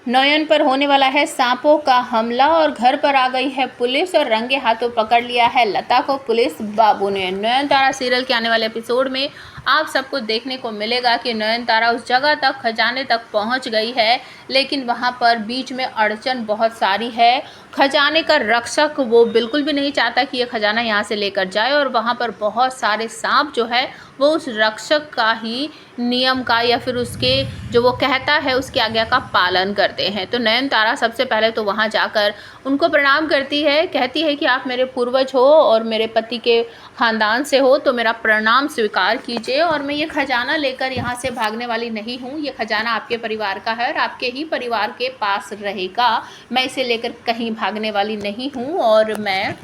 नयन पर होने वाला है सांपों का हमला और घर पर आ गई है पुलिस और रंगे हाथों पकड़ लिया है लता को पुलिस बाबू ने। नयनतारा सीरियल के आने वाले एपिसोड में आप सबको देखने को मिलेगा कि नयनतारा उस जगह तक खजाने तक पहुंच गई है, लेकिन वहां पर बीच में अड़चन बहुत सारी है। खजाने का रक्षक वो बिल्कुल भी नहीं चाहता कि ये खजाना यहाँ से लेकर जाए और वहाँ पर बहुत सारे सांप जो है वो उस रक्षक का ही नियम का या फिर उसके जो वो कहता है उसकी आज्ञा का पालन करते हैं। तो नयनतारा सबसे पहले तो वहाँ जाकर उनको प्रणाम करती है, कहती है कि आप मेरे पूर्वज हो और मेरे पति के ख़ानदान से हो, तो मेरा प्रणाम स्वीकार कीजिए और मैं ये खजाना लेकर यहाँ से भागने वाली नहीं हूँ। ये खजाना आपके परिवार का है और आपके ही परिवार के पास रहेगा। मैं इसे लेकर कहीं भागने वाली नहीं हूँ और मैं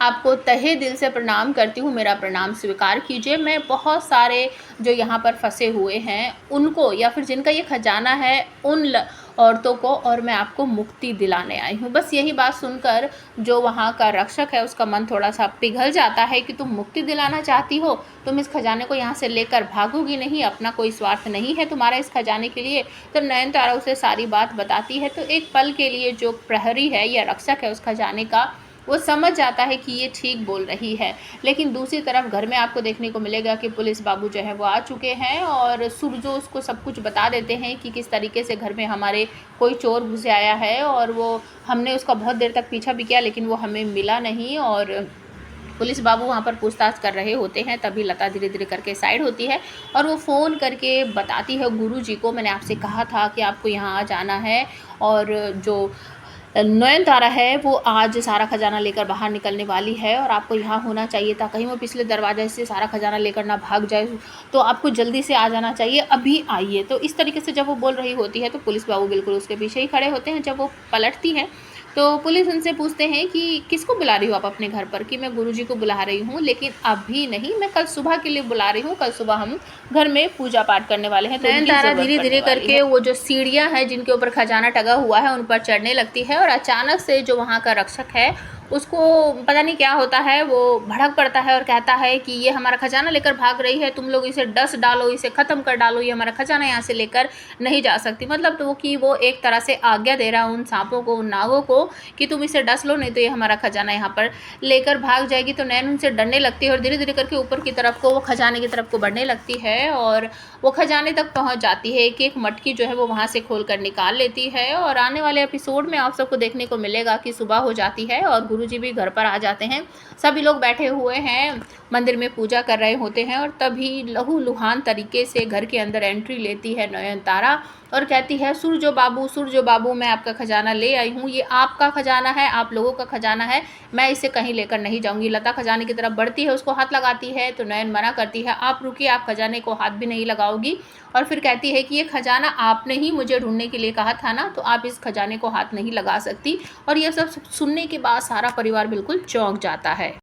आपको तहे दिल से प्रणाम करती हूँ, मेरा प्रणाम स्वीकार कीजिए। मैं बहुत सारे जो यहाँ पर फंसे हुए हैं उनको या फिर जिनका ये खजाना है उन औरतों को और मैं आपको मुक्ति दिलाने आई हूँ। बस यही बात सुनकर जो वहाँ का रक्षक है उसका मन थोड़ा सा पिघल जाता है कि तुम मुक्ति दिलाना चाहती हो, तुम इस खजाने को यहाँ से लेकर भागोगी नहीं, अपना कोई स्वार्थ नहीं है तुम्हारा इस खजाने के लिए। तो नयनतारा उसे सारी बात बताती है। तो एक पल के लिए जो प्रहरी है या रक्षक है उस खजाने का, वो समझ जाता है कि ये ठीक बोल रही है। लेकिन दूसरी तरफ घर में आपको देखने को मिलेगा कि पुलिस बाबू जो है वो आ चुके हैं और सुरजो उसको सब कुछ बता देते हैं कि किस तरीके से घर में हमारे कोई चोर घुस आया है और वो हमने उसका बहुत देर तक पीछा भी किया लेकिन वो हमें मिला नहीं। और पुलिस बाबू वहाँ पर पूछताछ कर रहे होते हैं, तभी लता धीरे धीरे करके साइड होती है और वो फ़ोन करके बताती है गुरुजी को, मैंने आपसे कहा था कि आपको यहाँ आ जाना है और जो नयनतारा है वो आज सारा खजाना लेकर बाहर निकलने वाली है और आपको यहाँ होना चाहिए था, कहीं वो पिछले दरवाजे से सारा खजाना लेकर ना भाग जाए, तो आपको जल्दी से आ जाना चाहिए, अभी आइए। तो इस तरीके से जब वो बोल रही होती है तो पुलिस बाबू बिल्कुल उसके पीछे ही खड़े होते हैं। जब वो पलटती है तो पुलिस उनसे पूछते हैं कि किसको बुला रही हो आप अपने घर पर, कि मैं गुरुजी को बुला रही हूँ लेकिन अभी नहीं, मैं कल सुबह के लिए बुला रही हूँ, कल सुबह हम घर में पूजा पाठ करने वाले हैं। तो नयनतारा धीरे धीरे करके वो जो सीढ़ियाँ हैं जिनके ऊपर खजाना टंगा हुआ है उन पर चढ़ने लगती है और अचानक से जो वहाँ का रक्षक है उसको पता नहीं क्या होता है, वो भड़क पड़ता है और कहता है कि ये हमारा खजाना लेकर भाग रही है, तुम लोग इसे डस डालो, इसे ख़त्म कर डालो, ये हमारा खजाना यहाँ से लेकर नहीं जा सकती। मतलब तो कि वो एक तरह से आज्ञा दे रहा है उन सांपों को, उन नागों को कि तुम इसे डस लो, नहीं तो ये हमारा खजाना यहाँ पर लेकर भाग जाएगी। तो नैन उनसे डरने लगती है और धीरे धीरे करके ऊपर की तरफ को वो खजाने की तरफ को बढ़ने लगती है और वो खजाने तक पहुँच जाती है। एक एक मटकी जो है वो वहाँ से खोल कर निकाल लेती है और आने वाले एपिसोड में आप सबको देखने को मिलेगा कि सुबह हो जाती है और गुरुजी भी घर पर आ जाते हैं। सभी लोग बैठे हुए हैं, मंदिर में पूजा कर रहे होते हैं और तभी लहूलुहान तरीके से घर के अंदर एंट्री लेती है नयनतारा और कहती है, सूरजो बाबू, मैं आपका खजाना ले आई हूँ, ये आपका खजाना है, आप लोगों का खजाना है, मैं इसे कहीं लेकर नहीं जाऊँगी। लता खजाने की तरफ बढ़ती है, उसको हाथ लगाती है तो नयन मना करती है, आप रुकिए, आप खजाने को हाथ भी नहीं लगाओगी। और फिर कहती है कि ये खजाना आपने ही मुझे ढूंढने के लिए कहा था ना, तो आप इस खजाने को हाथ नहीं लगा सकती। और यह सब सुनने के बाद सारा परिवार बिल्कुल चौंक जाता है।